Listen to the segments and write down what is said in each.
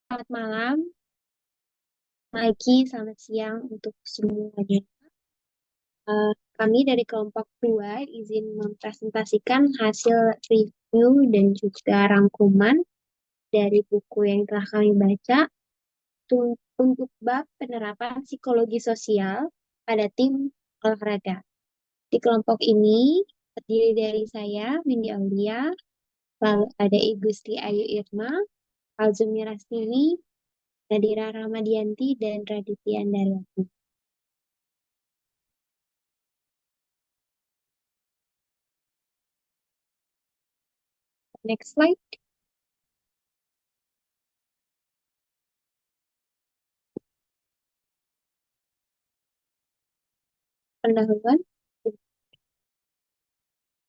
Selamat malam, pagi, selamat siang untuk semuanya. Kami dari kelompok 2 izin mempresentasikan hasil review dan juga rangkuman dari buku yang telah kami baca untuk bab penerapan psikologi sosial pada tim olahraga. Di kelompok ini terdiri dari saya, Windy Aulia, lalu ada Ibu Sri Ayu Irma, Alzumi Rastini, Nadira Ramadianti, dan Raditya Andaryati. Next slide. Pendahuluan.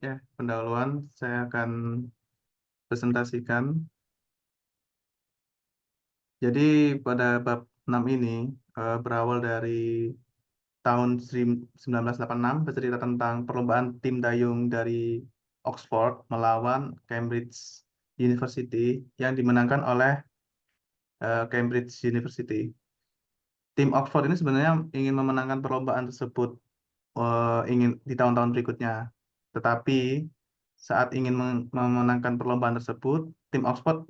Ya, pendahuluan saya akan presentasikan. Jadi pada bab 6 ini berawal dari tahun 1986 bercerita tentang perlombaan tim dayung dari Oxford melawan Cambridge University yang dimenangkan oleh Cambridge University. Tim Oxford ini sebenarnya ingin memenangkan perlombaan tersebut ingin di tahun-tahun berikutnya. Tetapi saat ingin memenangkan perlombaan tersebut, tim Oxford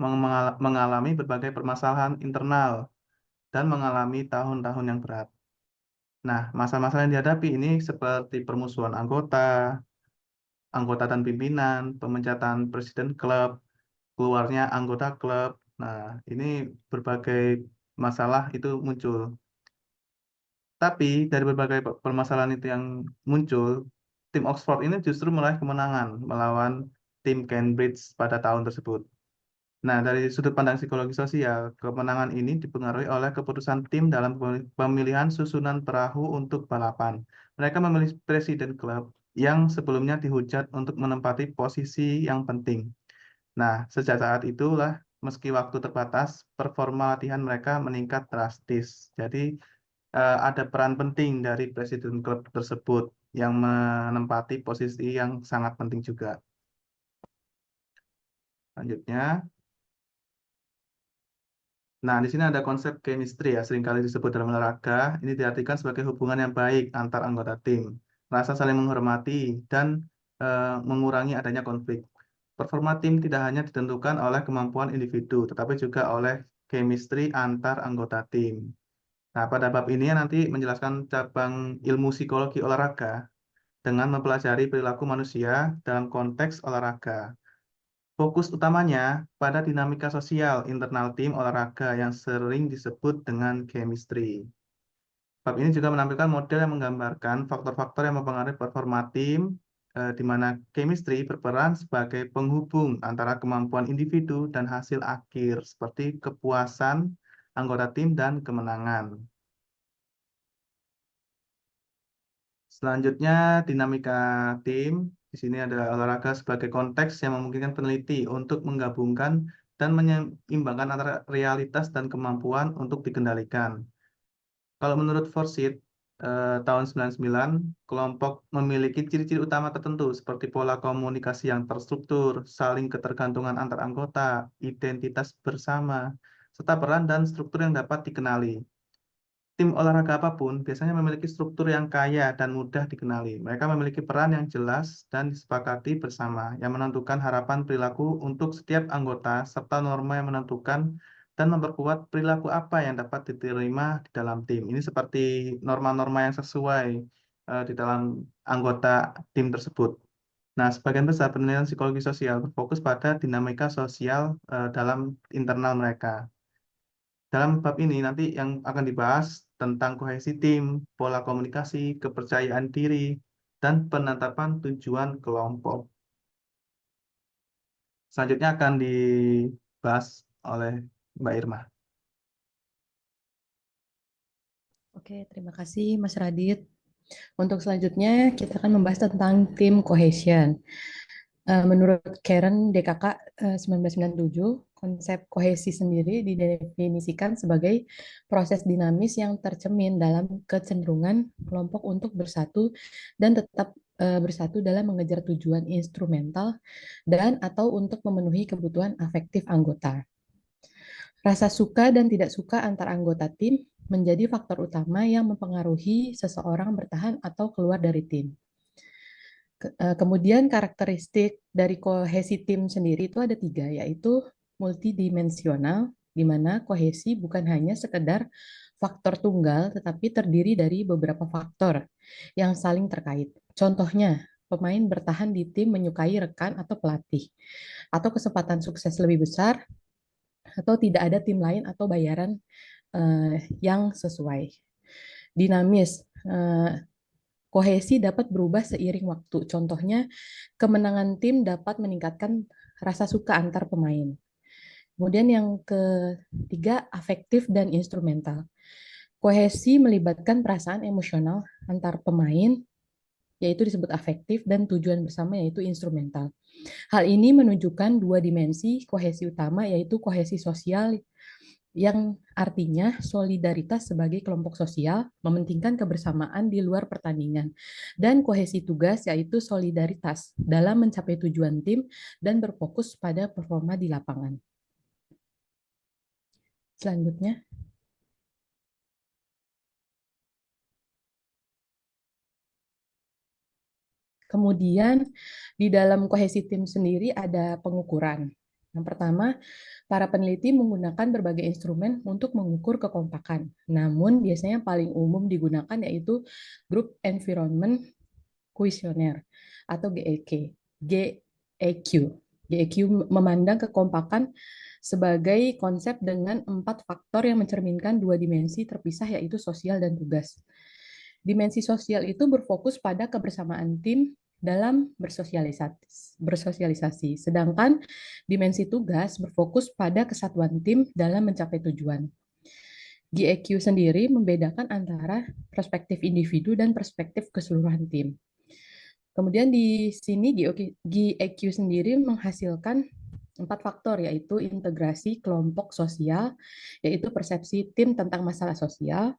mengalami berbagai permasalahan internal dan mengalami tahun-tahun yang berat. Nah, masalah-masalah yang dihadapi ini seperti permusuhan anggota dan pimpinan, pemecatan presiden klub, keluarnya anggota klub. Nah, ini berbagai masalah itu muncul. Tapi dari berbagai permasalahan itu yang muncul, tim Oxford ini justru meraih kemenangan melawan tim Cambridge pada tahun tersebut. Nah, dari sudut pandang psikologi sosial, kemenangan ini dipengaruhi oleh keputusan tim dalam pemilihan susunan perahu untuk balapan. Mereka memilih presiden klub yang sebelumnya dihujat untuk menempati posisi yang penting. Nah, sejak saat itulah, meski waktu terbatas, performa latihan mereka meningkat drastis. Jadi, ada peran penting dari presiden klub tersebut yang menempati posisi yang sangat penting juga. Selanjutnya, nah di sini ada konsep chemistry ya, seringkali disebut dalam olahraga. Ini diartikan sebagai hubungan yang baik antar anggota tim, rasa saling menghormati dan mengurangi adanya konflik. Performa tim tidak hanya ditentukan oleh kemampuan individu, tetapi juga oleh chemistry antar anggota tim. Nah, pada bab ini nanti menjelaskan cabang ilmu psikologi olahraga dengan mempelajari perilaku manusia dalam konteks olahraga. Fokus utamanya pada dinamika sosial internal tim olahraga yang sering disebut dengan chemistry. Bab ini juga menampilkan model yang menggambarkan faktor-faktor yang mempengaruhi performa tim, di mana chemistry berperan sebagai penghubung antara kemampuan individu dan hasil akhir, seperti kepuasan anggota tim dan kemenangan. Selanjutnya, dinamika tim. Di sini ada olahraga sebagai konteks yang memungkinkan peneliti untuk menggabungkan dan menyeimbangkan antara realitas dan kemampuan untuk dikendalikan. Kalau menurut Forsyth, tahun 99, kelompok memiliki ciri-ciri utama tertentu seperti pola komunikasi yang terstruktur, saling ketergantungan antar anggota, identitas bersama, serta peran dan struktur yang dapat dikenali. Tim olahraga apapun biasanya memiliki struktur yang kaya dan mudah dikenali. Mereka memiliki peran yang jelas dan disepakati bersama, yang menentukan harapan perilaku untuk setiap anggota, serta norma yang menentukan dan memperkuat perilaku apa yang dapat diterima di dalam tim. Ini seperti norma-norma yang sesuai di dalam anggota tim tersebut. Nah, sebagian besar penelitian psikologi sosial berfokus pada dinamika sosial dalam internal mereka. Dalam bab ini nanti yang akan dibahas tentang kohesi tim, pola komunikasi, kepercayaan diri, dan penetapan tujuan kelompok. Selanjutnya akan dibahas oleh Mbak Irma. Oke, terima kasih Mas Radit. Untuk selanjutnya kita akan membahas tentang tim cohesion. Menurut Karen DKK 1997, konsep kohesi sendiri didefinisikan sebagai proses dinamis yang tercermin dalam kecenderungan kelompok untuk bersatu dan tetap bersatu dalam mengejar tujuan instrumental dan atau untuk memenuhi kebutuhan afektif anggota. Rasa suka dan tidak suka antar anggota tim menjadi faktor utama yang mempengaruhi seseorang bertahan atau keluar dari tim. Kemudian karakteristik dari kohesi tim sendiri itu ada 3, yaitu multidimensional, di mana kohesi bukan hanya sekedar faktor tunggal, tetapi terdiri dari beberapa faktor yang saling terkait. Contohnya, pemain bertahan di tim menyukai rekan atau pelatih, atau kesempatan sukses lebih besar, atau tidak ada tim lain atau bayaran yang sesuai. Dinamis, kohesi dapat berubah seiring waktu. Contohnya, kemenangan tim dapat meningkatkan rasa suka antar pemain. Kemudian yang ketiga, afektif dan instrumental. Kohesi melibatkan perasaan emosional antar pemain, yaitu disebut afektif, dan tujuan bersama, yaitu instrumental. Hal ini menunjukkan 2 dimensi kohesi utama, yaitu kohesi sosial yang artinya solidaritas sebagai kelompok sosial, mementingkan kebersamaan di luar pertandingan, dan kohesi tugas, yaitu solidaritas dalam mencapai tujuan tim dan berfokus pada performa di lapangan. Selanjutnya, kemudian di dalam kohesi tim sendiri ada pengukuran. Yang pertama, para peneliti menggunakan berbagai instrumen untuk mengukur kekompakan. Namun biasanya yang paling umum digunakan yaitu Group Environment Questionnaire atau GEQ. GEQ. GEQ memandang kekompakan sebagai konsep dengan 4 faktor yang mencerminkan 2 dimensi terpisah, yaitu sosial dan tugas. Dimensi sosial itu berfokus pada kebersamaan tim dalam bersosialisasi, sedangkan dimensi tugas berfokus pada kesatuan tim dalam mencapai tujuan. GEQ sendiri membedakan antara perspektif individu dan perspektif keseluruhan tim. Kemudian di sini GEQ sendiri menghasilkan 4 faktor, yaitu integrasi kelompok sosial, yaitu persepsi tim tentang masalah sosial,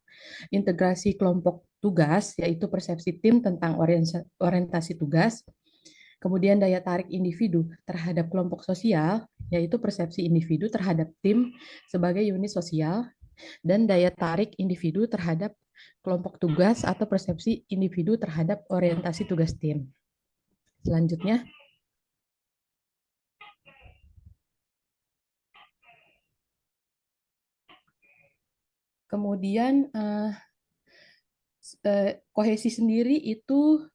integrasi kelompok tugas, yaitu persepsi tim tentang orientasi tugas, kemudian daya tarik individu terhadap kelompok sosial, yaitu persepsi individu terhadap tim sebagai unit sosial, dan daya tarik individu terhadap kelompok tugas atau persepsi individu terhadap orientasi tugas tim. Selanjutnya, kemudian kohesi sendiri itu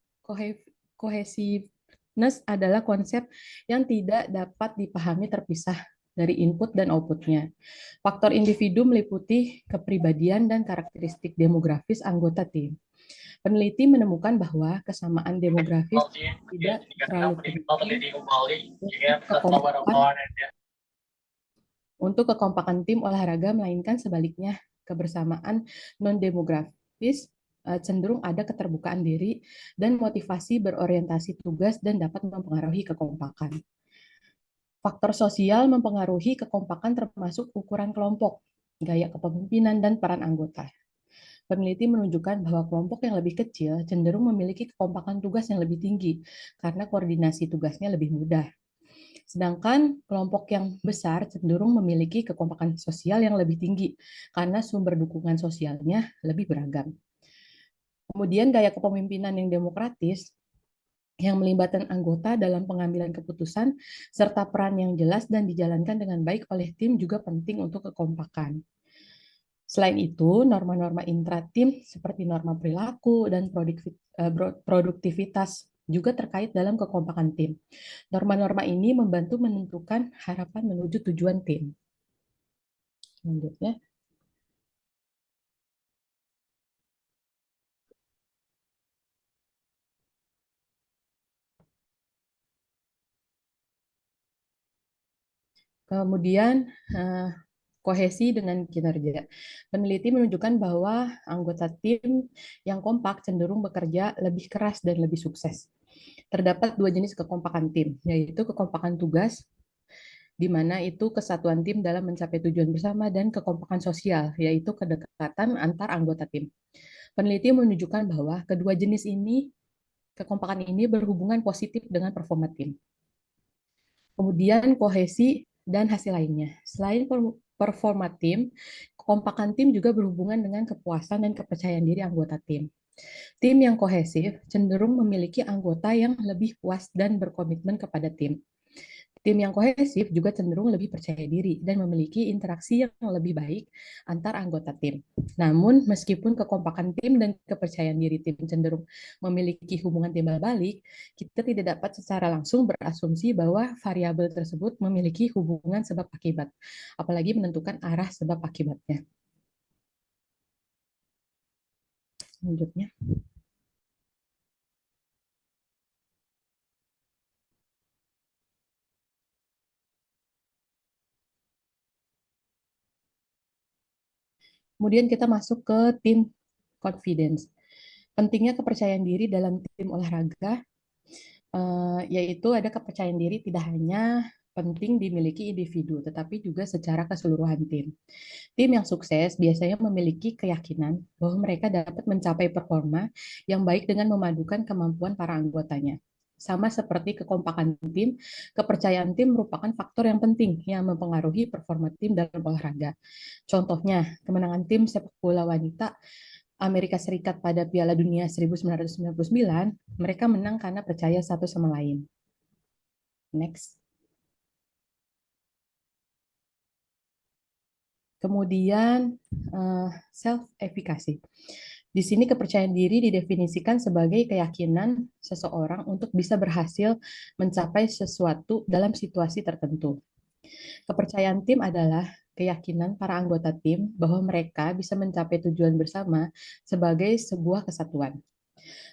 kohesiveness adalah konsep yang tidak dapat dipahami terpisah dari input dan outputnya. Faktor individu meliputi kepribadian dan karakteristik demografis anggota tim. Peneliti menemukan bahwa kesamaan demografis tidak terlalu penting untuk kekompakan tim olahraga, melainkan sebaliknya, kebersamaan non-demografis cenderung ada keterbukaan diri dan motivasi berorientasi tugas dan dapat mempengaruhi kekompakan. Faktor sosial mempengaruhi kekompakan termasuk ukuran kelompok, gaya kepemimpinan, dan peran anggota. Peneliti menunjukkan bahwa kelompok yang lebih kecil cenderung memiliki kekompakan tugas yang lebih tinggi karena koordinasi tugasnya lebih mudah. Sedangkan kelompok yang besar cenderung memiliki kekompakan sosial yang lebih tinggi karena sumber dukungan sosialnya lebih beragam. Kemudian gaya kepemimpinan yang demokratis yang melibatkan anggota dalam pengambilan keputusan serta peran yang jelas dan dijalankan dengan baik oleh tim juga penting untuk kekompakan. Selain itu, norma-norma intratim seperti norma perilaku dan produktivitas juga terkait dalam kekompakan tim. Norma-norma ini membantu menentukan harapan menuju tujuan tim. Selanjutnya, kemudian kohesi dengan kinerja. Peneliti menunjukkan bahwa anggota tim yang kompak cenderung bekerja lebih keras dan lebih sukses. Terdapat 2 jenis kekompakan tim, yaitu kekompakan tugas, di mana itu kesatuan tim dalam mencapai tujuan bersama, dan kekompakan sosial, yaitu kedekatan antar anggota tim. Peneliti menunjukkan bahwa kedua jenis ini, kekompakan ini berhubungan positif dengan performa tim. Kemudian kohesi dan hasil lainnya. Selain performa tim, kekompakan tim juga berhubungan dengan kepuasan dan kepercayaan diri anggota tim. Tim yang kohesif cenderung memiliki anggota yang lebih puas dan berkomitmen kepada tim. Tim yang kohesif juga cenderung lebih percaya diri dan memiliki interaksi yang lebih baik antar anggota tim. Namun, meskipun kekompakan tim dan kepercayaan diri tim cenderung memiliki hubungan timbal balik, kita tidak dapat secara langsung berasumsi bahwa variabel tersebut memiliki hubungan sebab akibat, apalagi menentukan arah sebab akibatnya. Selanjutnya. Kemudian kita masuk ke tim confidence. Pentingnya kepercayaan diri dalam tim olahraga, yaitu ada kepercayaan diri tidak hanya penting dimiliki individu, tetapi juga secara keseluruhan tim. Tim yang sukses biasanya memiliki keyakinan bahwa mereka dapat mencapai performa yang baik dengan memadukan kemampuan para anggotanya. Sama seperti kekompakan tim, kepercayaan tim merupakan faktor yang penting yang mempengaruhi performa tim dalam olahraga. Contohnya, kemenangan tim sepak bola wanita Amerika Serikat pada Piala Dunia 1999, mereka menang karena percaya satu sama lain. Next. Kemudian self-efficacy. Di sini kepercayaan diri didefinisikan sebagai keyakinan seseorang untuk bisa berhasil mencapai sesuatu dalam situasi tertentu. Kepercayaan tim adalah keyakinan para anggota tim bahwa mereka bisa mencapai tujuan bersama sebagai sebuah kesatuan.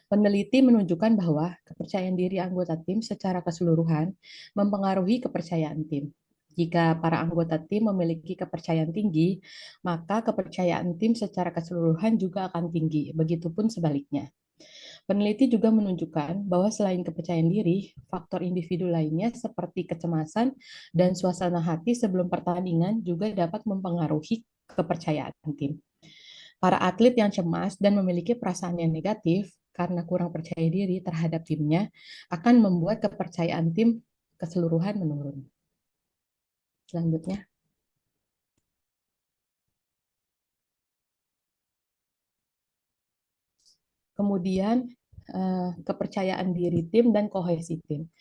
Peneliti menunjukkan bahwa kepercayaan diri anggota tim secara keseluruhan mempengaruhi kepercayaan tim. Jika para anggota tim memiliki kepercayaan tinggi, maka kepercayaan tim secara keseluruhan juga akan tinggi, begitupun sebaliknya. Peneliti juga menunjukkan bahwa selain kepercayaan diri, faktor individu lainnya seperti kecemasan dan suasana hati sebelum pertandingan juga dapat mempengaruhi kepercayaan tim. Para atlet yang cemas dan memiliki perasaan yang negatif karena kurang percaya diri terhadap timnya akan membuat kepercayaan tim keseluruhan menurun. Selanjutnya. Kemudian kepercayaan diri tim dan kohesi tim.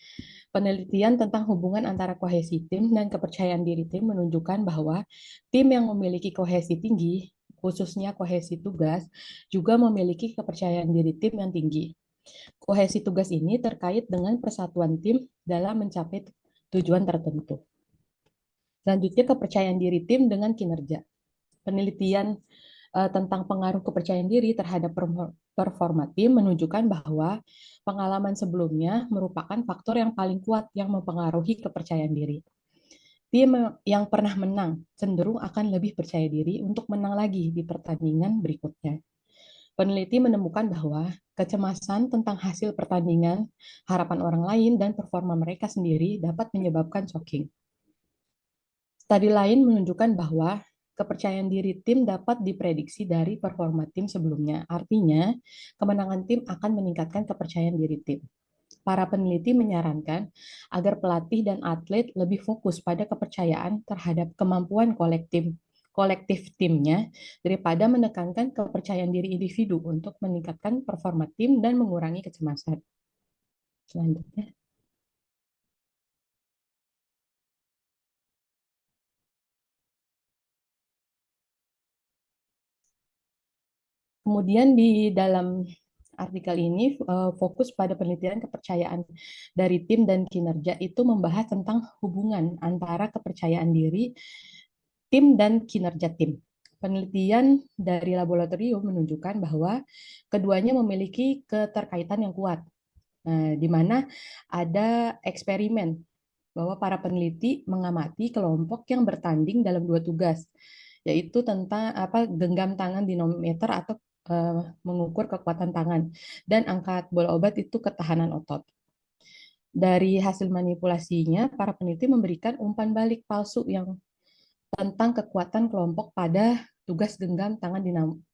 Penelitian tentang hubungan antara kohesi tim dan kepercayaan diri tim menunjukkan bahwa tim yang memiliki kohesi tinggi, khususnya kohesi tugas, juga memiliki kepercayaan diri tim yang tinggi. Kohesi tugas ini terkait dengan persatuan tim dalam mencapai tujuan tertentu. Selanjutnya, kepercayaan diri tim dengan kinerja. Penelitian tentang pengaruh kepercayaan diri terhadap performa tim menunjukkan bahwa pengalaman sebelumnya merupakan faktor yang paling kuat yang mempengaruhi kepercayaan diri. Tim yang pernah menang cenderung akan lebih percaya diri untuk menang lagi di pertandingan berikutnya. Peneliti menemukan bahwa kecemasan tentang hasil pertandingan, harapan orang lain, dan performa mereka sendiri dapat menyebabkan shocking. Studi lain menunjukkan bahwa kepercayaan diri tim dapat diprediksi dari performa tim sebelumnya. Artinya, kemenangan tim akan meningkatkan kepercayaan diri tim. Para peneliti menyarankan agar pelatih dan atlet lebih fokus pada kepercayaan terhadap kemampuan kolektif timnya daripada menekankan kepercayaan diri individu untuk meningkatkan performa tim dan mengurangi kecemasan. Selanjutnya. Kemudian di dalam artikel ini fokus pada penelitian kepercayaan dari tim dan kinerja itu membahas tentang hubungan antara kepercayaan diri tim dan kinerja tim. Penelitian dari laboratorium menunjukkan bahwa keduanya memiliki keterkaitan yang kuat. Nah, di mana ada eksperimen bahwa para peneliti mengamati kelompok yang bertanding dalam dua tugas, yaitu tentang genggam tangan dinamometer atau mengukur kekuatan tangan, dan angkat bola obat itu ketahanan otot. Dari hasil manipulasinya, para peneliti memberikan umpan balik palsu yang tentang kekuatan kelompok pada tugas genggam tangan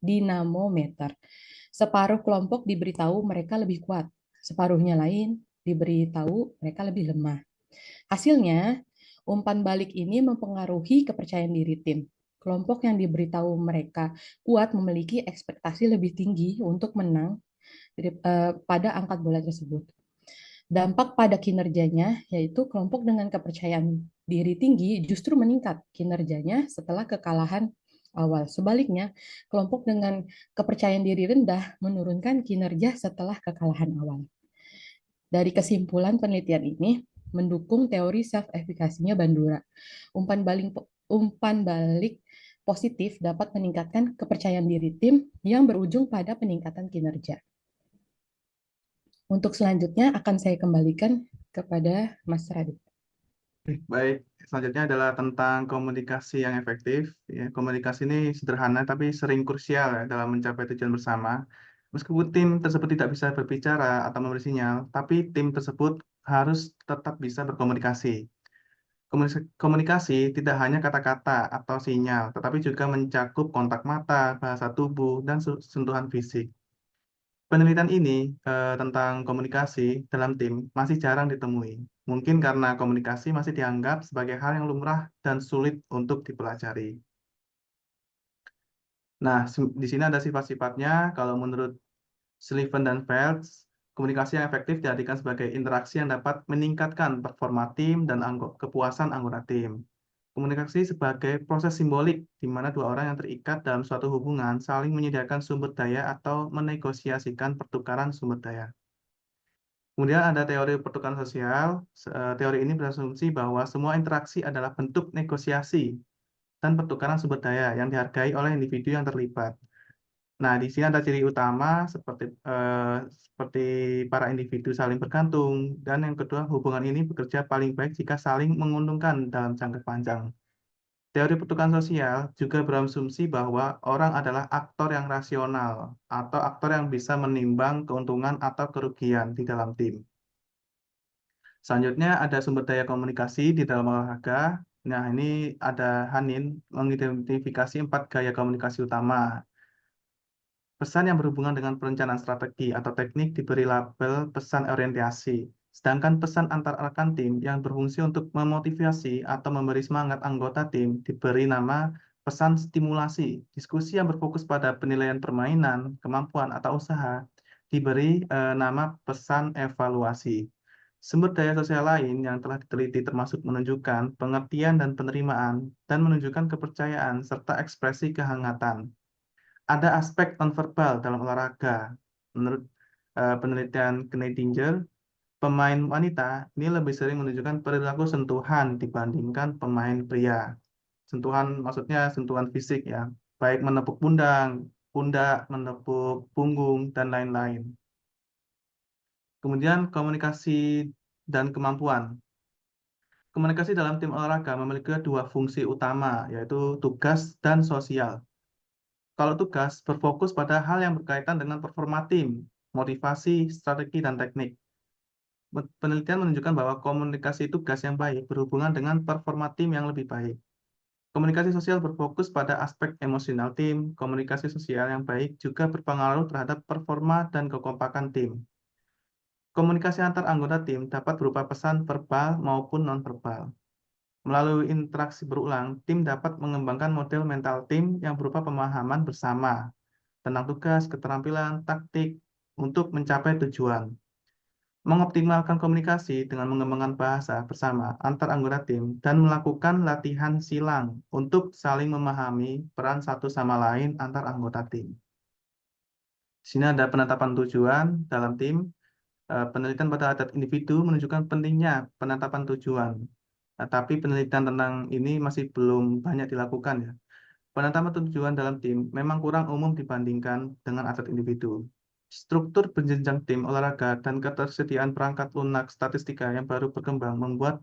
dinamometer. Separuh kelompok diberitahu mereka lebih kuat, separuhnya lain diberitahu mereka lebih lemah. Hasilnya, Umpan balik ini mempengaruhi kepercayaan diri tim. Kelompok yang diberitahu mereka kuat memiliki ekspektasi lebih tinggi untuk menang pada angkat bola tersebut. Dampak pada kinerjanya, yaitu kelompok dengan kepercayaan diri tinggi justru meningkat kinerjanya setelah kekalahan awal. Sebaliknya, kelompok dengan kepercayaan diri rendah menurunkan kinerja setelah kekalahan awal. Dari kesimpulan penelitian ini mendukung teori self-effikasinya Bandura. Umpan balik positif dapat meningkatkan kepercayaan diri tim yang berujung pada peningkatan kinerja. Untuk selanjutnya akan saya kembalikan kepada Mas Radit. Baik, selanjutnya adalah tentang komunikasi yang efektif. Ya, komunikasi ini sederhana tapi sering krusial ya, dalam mencapai tujuan bersama. Meskipun tim tersebut tidak bisa berbicara atau memberi sinyal, tapi tim tersebut harus tetap bisa berkomunikasi. Komunikasi tidak hanya kata-kata atau sinyal, tetapi juga mencakup kontak mata, bahasa tubuh, dan sentuhan fisik. Penelitian ini tentang komunikasi dalam tim masih jarang ditemui. Mungkin karena komunikasi masih dianggap sebagai hal yang lumrah dan sulit untuk dipelajari. Nah, di sini ada sifat-sifatnya. Kalau menurut Sullivan dan Felts, komunikasi yang efektif diartikan sebagai interaksi yang dapat meningkatkan performa tim dan kepuasan anggota tim. Komunikasi sebagai proses simbolik di mana dua orang yang terikat dalam suatu hubungan saling menyediakan sumber daya atau menegosiasikan pertukaran sumber daya. Kemudian ada teori pertukaran sosial. Teori ini berasumsi bahwa semua interaksi adalah bentuk negosiasi dan pertukaran sumber daya yang dihargai oleh individu yang terlibat. Nah, di sini ada ciri utama seperti para individu saling bergantung, dan yang kedua, hubungan ini bekerja paling baik jika saling menguntungkan dalam jangka panjang. Teori pertukaran sosial juga berasumsi bahwa orang adalah aktor yang rasional atau aktor yang bisa menimbang keuntungan atau kerugian di dalam tim. Selanjutnya ada sumber daya komunikasi di dalam olahraga. Nah, ini ada Hanin mengidentifikasi 4 gaya komunikasi utama. Pesan yang berhubungan dengan perencanaan strategi atau teknik diberi label pesan orientasi. Sedangkan pesan antar rekan tim yang berfungsi untuk memotivasi atau memberi semangat anggota tim diberi nama pesan stimulasi. Diskusi yang berfokus pada penilaian permainan, kemampuan, atau usaha diberi nama pesan evaluasi. Sumber daya sosial lain yang telah diteliti termasuk menunjukkan pengertian dan penerimaan dan menunjukkan kepercayaan serta ekspresi kehangatan. Ada aspek nonverbal dalam olahraga. Menurut penelitian Kneidinger, pemain wanita ini lebih sering menunjukkan perilaku sentuhan dibandingkan pemain pria. Sentuhan maksudnya sentuhan fisik ya, baik menepuk pundak, menepuk punggung, dan lain-lain. Kemudian komunikasi dan kemampuan. Komunikasi dalam tim olahraga memiliki dua fungsi utama, yaitu tugas dan sosial. Kalau tugas berfokus pada hal yang berkaitan dengan performa tim, motivasi, strategi, dan teknik. Penelitian menunjukkan bahwa komunikasi tugas yang baik berhubungan dengan performa tim yang lebih baik. Komunikasi sosial berfokus pada aspek emosional tim. Komunikasi sosial yang baik juga berpengaruh terhadap performa dan kekompakan tim. Komunikasi antar anggota tim dapat berupa pesan verbal maupun nonverbal. Melalui interaksi berulang, tim dapat mengembangkan model mental tim yang berupa pemahaman bersama tentang tugas, keterampilan, taktik untuk mencapai tujuan. Mengoptimalkan komunikasi dengan mengembangkan bahasa bersama antar anggota tim dan melakukan latihan silang untuk saling memahami peran satu sama lain antar anggota tim. Di sini ada penetapan tujuan dalam tim. Penelitian pada adat individu menunjukkan pentingnya penetapan tujuan. Tapi penelitian tentang ini masih belum banyak dilakukan ya. Penetapan tujuan dalam tim memang kurang umum dibandingkan dengan atlet individu. Struktur berjenjang tim olahraga dan ketersediaan perangkat lunak statistika yang baru berkembang membuat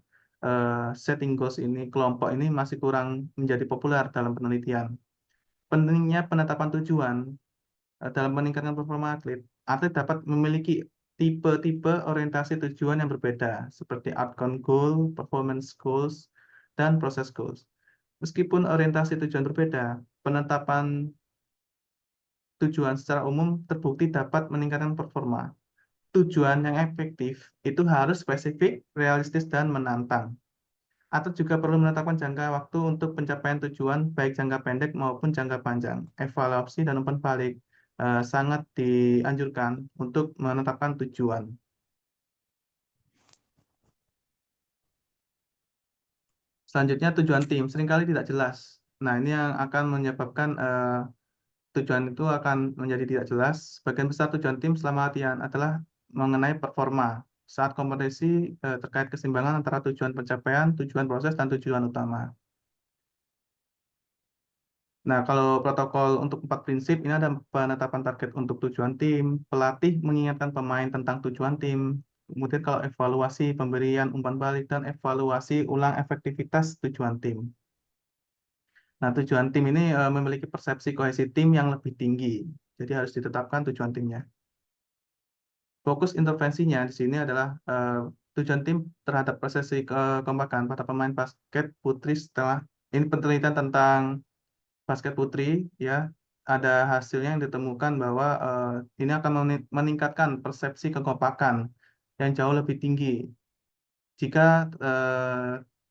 setting goals ini, kelompok ini masih kurang menjadi populer dalam penelitian. Pentingnya penetapan tujuan dalam meningkatkan performa atlet, atlet dapat memiliki tipe-tipe orientasi tujuan yang berbeda, seperti outcome goal, performance goals, dan process goals. Meskipun orientasi tujuan berbeda, penetapan tujuan secara umum terbukti dapat meningkatkan performa. Tujuan yang efektif itu harus spesifik, realistis, dan menantang. atau juga perlu menetapkan jangka waktu untuk pencapaian tujuan baik jangka pendek maupun jangka panjang. Evaluasi dan umpan balik sangat dianjurkan untuk menetapkan tujuan. Selanjutnya tujuan tim seringkali tidak jelas. Nah, ini yang akan menyebabkan tujuan itu akan menjadi tidak jelas. Sebagian besar tujuan tim selama latihan adalah mengenai performa saat kompetisi terkait keseimbangan antara tujuan pencapaian, tujuan proses, dan tujuan utama. Nah, kalau protokol untuk 4 prinsip, ini ada penetapan target untuk tujuan tim, pelatih mengingatkan pemain tentang tujuan tim, kemudian kalau evaluasi, pemberian umpan balik, dan evaluasi ulang efektivitas tujuan tim. Nah, tujuan tim ini memiliki persepsi kohesi tim yang lebih tinggi, jadi harus ditetapkan tujuan timnya. Fokus intervensinya di sini adalah tujuan tim terhadap prosesi kekompakan pada pemain basket putri setelah ini penelitian tentang basket putri ya ada hasilnya yang ditemukan bahwa ini akan meningkatkan persepsi kekompakan yang jauh lebih tinggi jika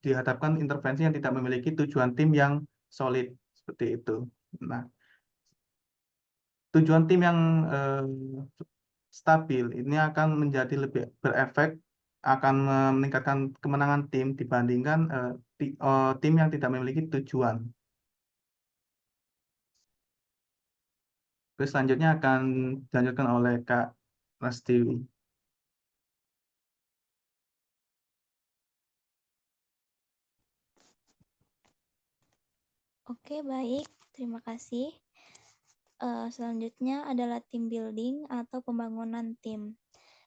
dihadapkan intervensi yang tidak memiliki tujuan tim yang solid seperti itu. Nah, tujuan tim yang stabil ini akan menjadi lebih berefek akan meningkatkan kemenangan tim dibandingkan tim yang tidak memiliki tujuan. Terus selanjutnya akan dilanjutkan oleh Kak Rastiwi. Oke, baik. Terima kasih. Selanjutnya adalah team building atau pembangunan tim.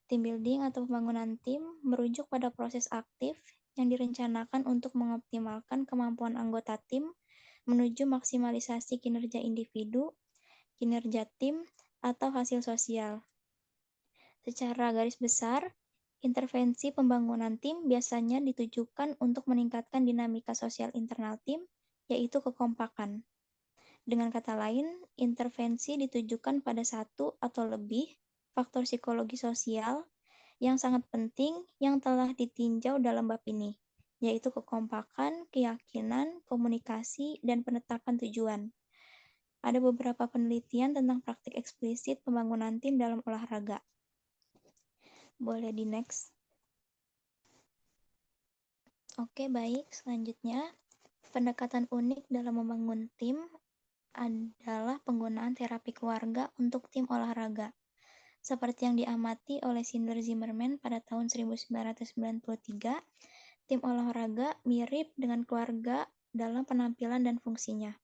Team building atau pembangunan tim merujuk pada proses aktif yang direncanakan untuk mengoptimalkan kemampuan anggota tim menuju maksimalisasi kinerja individu, kinerja tim, atau hasil sosial. Secara garis besar, intervensi pembangunan tim biasanya ditujukan untuk meningkatkan dinamika sosial internal tim, yaitu kekompakan. Dengan kata lain, intervensi ditujukan pada satu atau lebih faktor psikologi sosial yang sangat penting yang telah ditinjau dalam bab ini, yaitu kekompakan, keyakinan, komunikasi, dan penetapan tujuan. Ada beberapa penelitian tentang praktik eksplisit pembangunan tim dalam olahraga. Boleh di next. Oke, baik. Selanjutnya, pendekatan unik dalam membangun tim adalah penggunaan terapi keluarga untuk tim olahraga. Seperti yang diamati oleh Sindler Zimmerman pada tahun 1993, tim olahraga mirip dengan keluarga dalam penampilan dan fungsinya.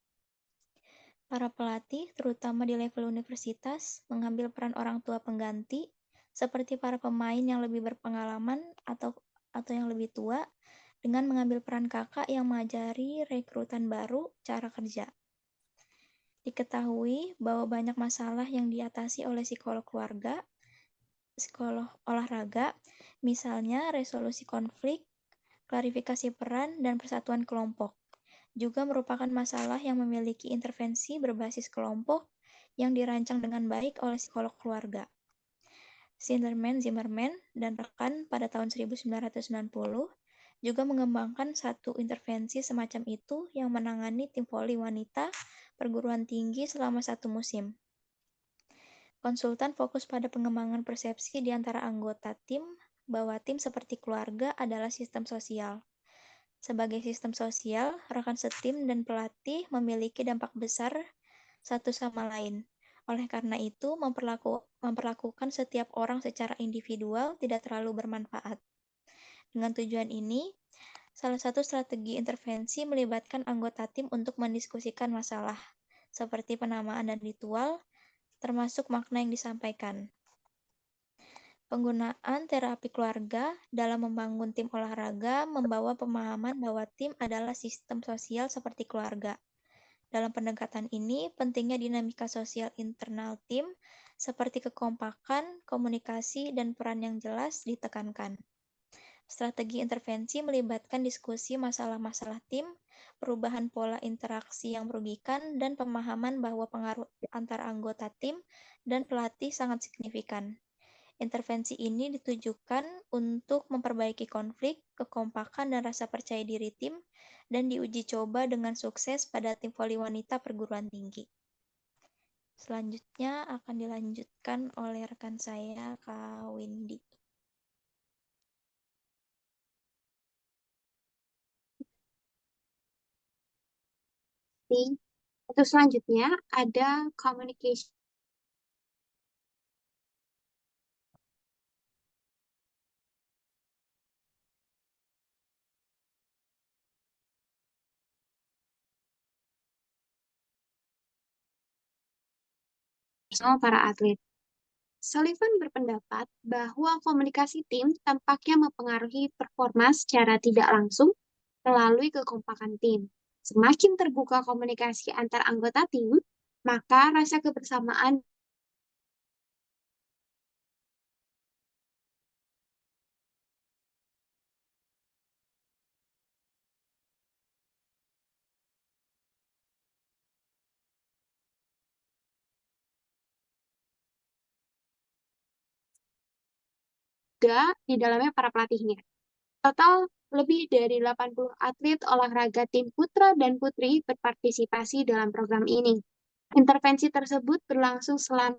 Para pelatih, terutama di level universitas, mengambil peran orang tua pengganti, seperti para pemain yang lebih berpengalaman atau yang lebih tua, dengan mengambil peran kakak yang mengajari rekrutan baru cara kerja. Diketahui bahwa banyak masalah yang diatasi oleh psikolog keluarga, psikolog olahraga, misalnya resolusi konflik, klarifikasi peran, dan persatuan kelompok, juga merupakan masalah yang memiliki intervensi berbasis kelompok yang dirancang dengan baik oleh psikolog keluarga. Zimmerman, dan rekan pada tahun 1990 juga mengembangkan satu intervensi semacam itu yang menangani tim voli wanita perguruan tinggi selama 1 musim. Konsultan fokus pada pengembangan persepsi di antara anggota tim bahwa tim seperti keluarga adalah sistem sosial. Sebagai sistem sosial, rekan setim dan pelatih memiliki dampak besar satu sama lain. Oleh karena itu, memperlakukan setiap orang secara individual tidak terlalu bermanfaat. Dengan tujuan ini, salah satu strategi intervensi melibatkan anggota tim untuk mendiskusikan masalah, seperti penamaan dan ritual, termasuk makna yang disampaikan. Penggunaan terapi keluarga dalam membangun tim olahraga membawa pemahaman bahwa tim adalah sistem sosial seperti keluarga. Dalam pendekatan ini, pentingnya dinamika sosial internal tim seperti kekompakan, komunikasi, dan peran yang jelas ditekankan. Strategi intervensi melibatkan diskusi masalah-masalah tim, perubahan pola interaksi yang merugikan, dan pemahaman bahwa pengaruh antar anggota tim dan pelatih sangat signifikan. Intervensi ini ditujukan untuk memperbaiki konflik, kekompakan, dan rasa percaya diri tim, dan diuji coba dengan sukses pada tim voli wanita perguruan tinggi. Selanjutnya akan dilanjutkan oleh rekan saya, Kak Windy. Untuk selanjutnya ada communication. Sama para atlet. Sullivan berpendapat bahwa komunikasi tim tampaknya mempengaruhi performa secara tidak langsung melalui kekompakan tim. Semakin terbuka komunikasi antar anggota tim, maka rasa kebersamaan juga di dalamnya para pelatihnya. Total lebih dari 80 atlet olahraga tim putra dan putri berpartisipasi dalam program ini. Intervensi tersebut berlangsung selama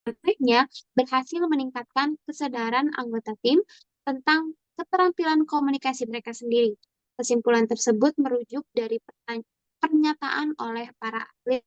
praktiknya berhasil meningkatkan kesadaran anggota tim tentang keterampilan komunikasi mereka sendiri. Kesimpulan tersebut merujuk dari pernyataan oleh para atlet.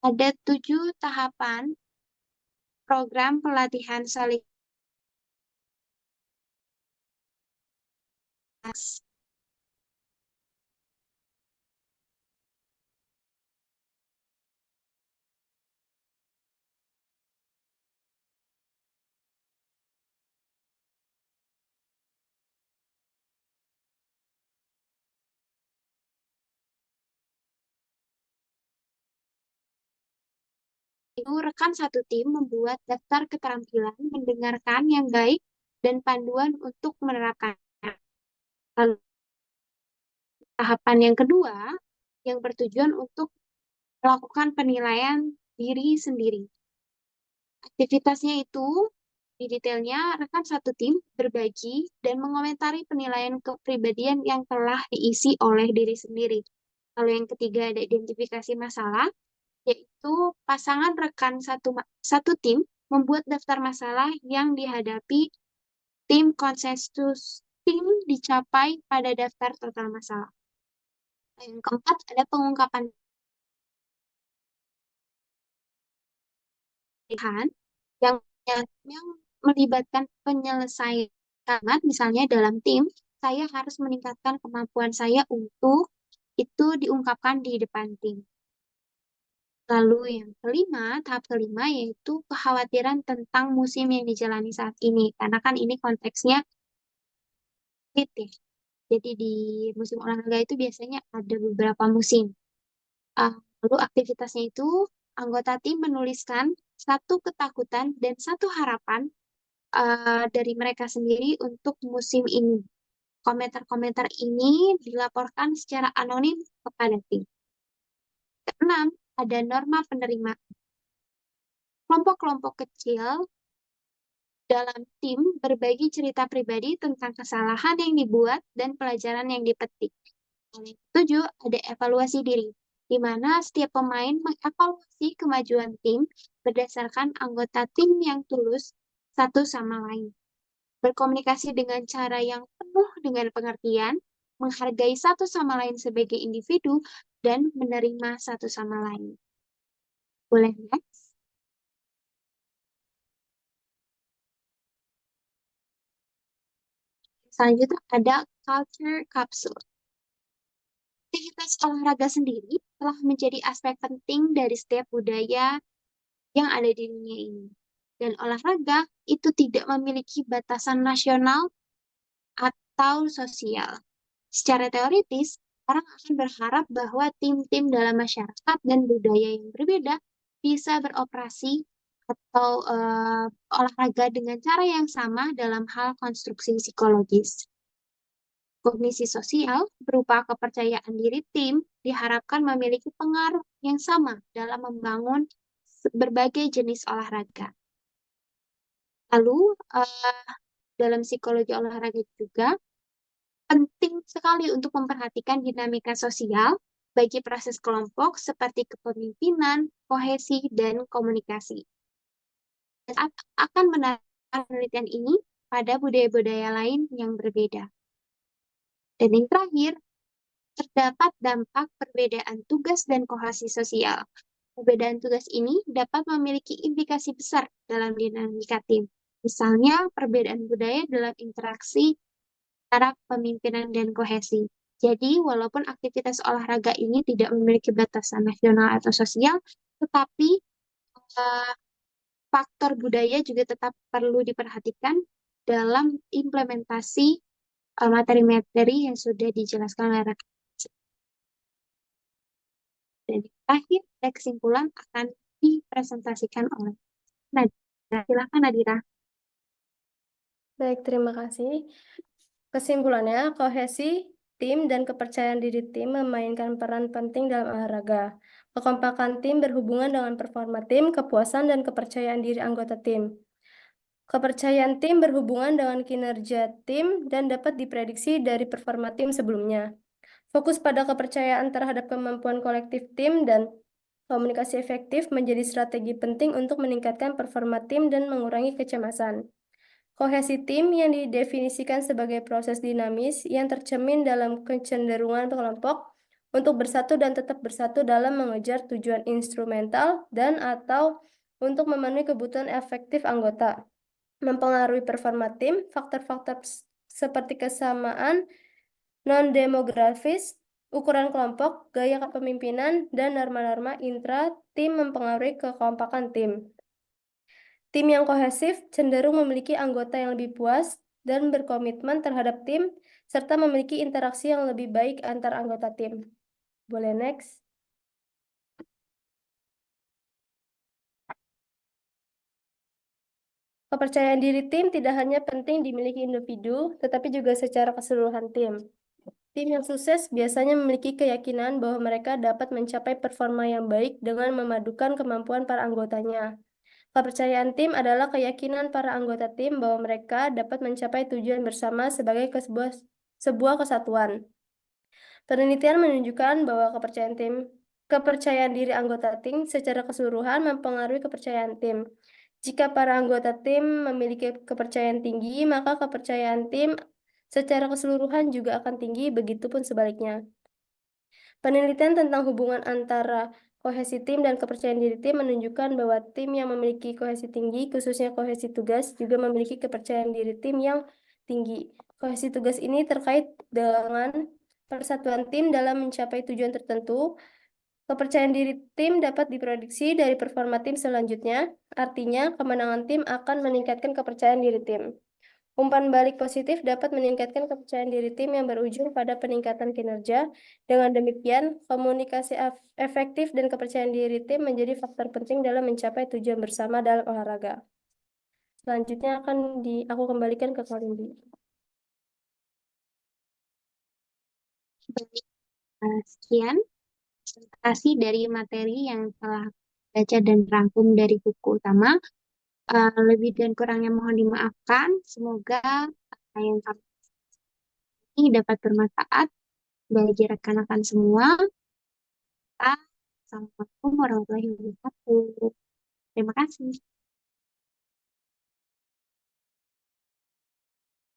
Ada 7 tahapan program pelatihan saling itu rekan satu tim membuat daftar keterampilan mendengarkan yang baik dan panduan untuk menerapkannya. Lalu tahapan yang kedua yang bertujuan untuk melakukan penilaian diri sendiri. Aktivitasnya itu di detailnya rekan satu tim berbagi dan mengomentari penilaian kepribadian yang telah diisi oleh diri sendiri. Lalu yang ketiga ada identifikasi masalah, yaitu pasangan rekan satu tim membuat daftar masalah yang dihadapi tim konsensus tim dicapai pada daftar total masalah. Yang keempat ada pengungkapan pilihan yang yang melibatkan penyelesaian. Misalnya dalam tim, saya harus meningkatkan kemampuan saya untuk itu diungkapkan di depan tim. Lalu yang kelima, tahap kelima yaitu kekhawatiran tentang musim yang dijalani saat ini. Karena kan ini konteksnya ya. Jadi di musim olahraga itu biasanya ada beberapa musim. Lalu aktivitasnya itu anggota tim menuliskan satu ketakutan dan satu harapan dari mereka sendiri untuk musim ini. Komentar-komentar ini dilaporkan secara anonim kepada tim. Keenam, ada norma penerima. Kelompok-kelompok kecil dalam tim berbagi cerita pribadi tentang kesalahan yang dibuat dan pelajaran yang dipetik. Yang ketujuh, ada evaluasi diri, di mana setiap pemain mengevaluasi kemajuan tim berdasarkan anggota tim yang tulus satu sama lain. Berkomunikasi dengan cara yang penuh dengan pengertian, menghargai satu sama lain sebagai individu, dan menerima satu sama lain. Boleh next? Selanjutnya ada culture capsule. Aktivitas olahraga sendiri telah menjadi aspek penting dari setiap budaya yang ada di dunia ini. Dan olahraga itu tidak memiliki batasan nasional atau sosial. Secara teoritis, orang akan berharap bahwa tim-tim dalam masyarakat dan budaya yang berbeda bisa beroperasi atau olahraga dengan cara yang sama dalam hal konstruksi psikologis. Kognisi sosial berupa kepercayaan diri tim diharapkan memiliki pengaruh yang sama dalam membangun berbagai jenis olahraga. Lalu, dalam psikologi olahraga juga penting sekali untuk memperhatikan dinamika sosial bagi proses kelompok seperti kepemimpinan, kohesi, dan komunikasi. Dan akan menarik penelitian ini pada budaya-budaya lain yang berbeda. Dan yang terakhir, terdapat dampak perbedaan tugas dan kohesi sosial. Perbedaan tugas ini dapat memiliki implikasi besar dalam dinamika tim. Misalnya, perbedaan budaya dalam interaksi antara kepemimpinan dan kohesi. Jadi, walaupun aktivitas olahraga ini tidak memiliki batasan nasional atau sosial, tetapi faktor budaya juga tetap perlu diperhatikan dalam implementasi materi-materi yang sudah dijelaskan oleh rekan. Dan yang terakhir, ada kesimpulan akan dipresentasikan oleh Nadira. Silakan Nadira. Baik, terima kasih. Kesimpulannya, kohesi tim dan kepercayaan diri tim memainkan peran penting dalam olahraga. Kekompakan tim berhubungan dengan performa tim, kepuasan, dan kepercayaan diri anggota tim. Kepercayaan tim berhubungan dengan kinerja tim dan dapat diprediksi dari performa tim sebelumnya. Fokus pada kepercayaan terhadap kemampuan kolektif tim dan komunikasi efektif menjadi strategi penting untuk meningkatkan performa tim dan mengurangi kecemasan. Kohesi tim yang didefinisikan sebagai proses dinamis yang tercermin dalam kecenderungan kelompok untuk bersatu dan tetap bersatu dalam mengejar tujuan instrumental dan atau untuk memenuhi kebutuhan efektif anggota. Mempengaruhi performa tim, faktor-faktor seperti kesamaan non-demografis, ukuran kelompok, gaya kepemimpinan, dan norma-norma intra-tim mempengaruhi kekompakan tim. Tim yang kohesif cenderung memiliki anggota yang lebih puas dan berkomitmen terhadap tim, serta memiliki interaksi yang lebih baik antar anggota tim. Boleh next? Kepercayaan diri tim tidak hanya penting dimiliki individu, tetapi juga secara keseluruhan tim. Tim yang sukses biasanya memiliki keyakinan bahwa mereka dapat mencapai performa yang baik dengan memadukan kemampuan para anggotanya. Kepercayaan tim adalah keyakinan para anggota tim bahwa mereka dapat mencapai tujuan bersama sebagai sebuah kesatuan. Penelitian menunjukkan bahwa kepercayaan diri anggota tim secara keseluruhan mempengaruhi kepercayaan tim. Jika para anggota tim memiliki kepercayaan tinggi, maka kepercayaan tim secara keseluruhan juga akan tinggi, begitupun sebaliknya. Penelitian tentang hubungan antara kohesi tim dan kepercayaan diri tim menunjukkan bahwa tim yang memiliki kohesi tinggi, khususnya kohesi tugas, juga memiliki kepercayaan diri tim yang tinggi. Kohesi tugas ini terkait dengan persatuan tim dalam mencapai tujuan tertentu. Kepercayaan diri tim dapat diprediksi dari performa tim selanjutnya, artinya kemenangan tim akan meningkatkan kepercayaan diri tim. Umpan balik positif dapat meningkatkan kepercayaan diri tim yang berujung pada peningkatan kinerja. Dengan demikian, komunikasi efektif dan kepercayaan diri tim menjadi faktor penting dalam mencapai tujuan bersama dalam olahraga. Selanjutnya aku kembalikan ke Kalindi. Sekian presentasi dari materi yang telah baca dan rangkum dari buku utama. Lebih dan kurangnya mohon dimaafkan. Semoga apa yang kami ini dapat bermanfaat bagi rekan-rekan semua. Assalamualaikum warahmatullahi wabarakatuh. Terima kasih.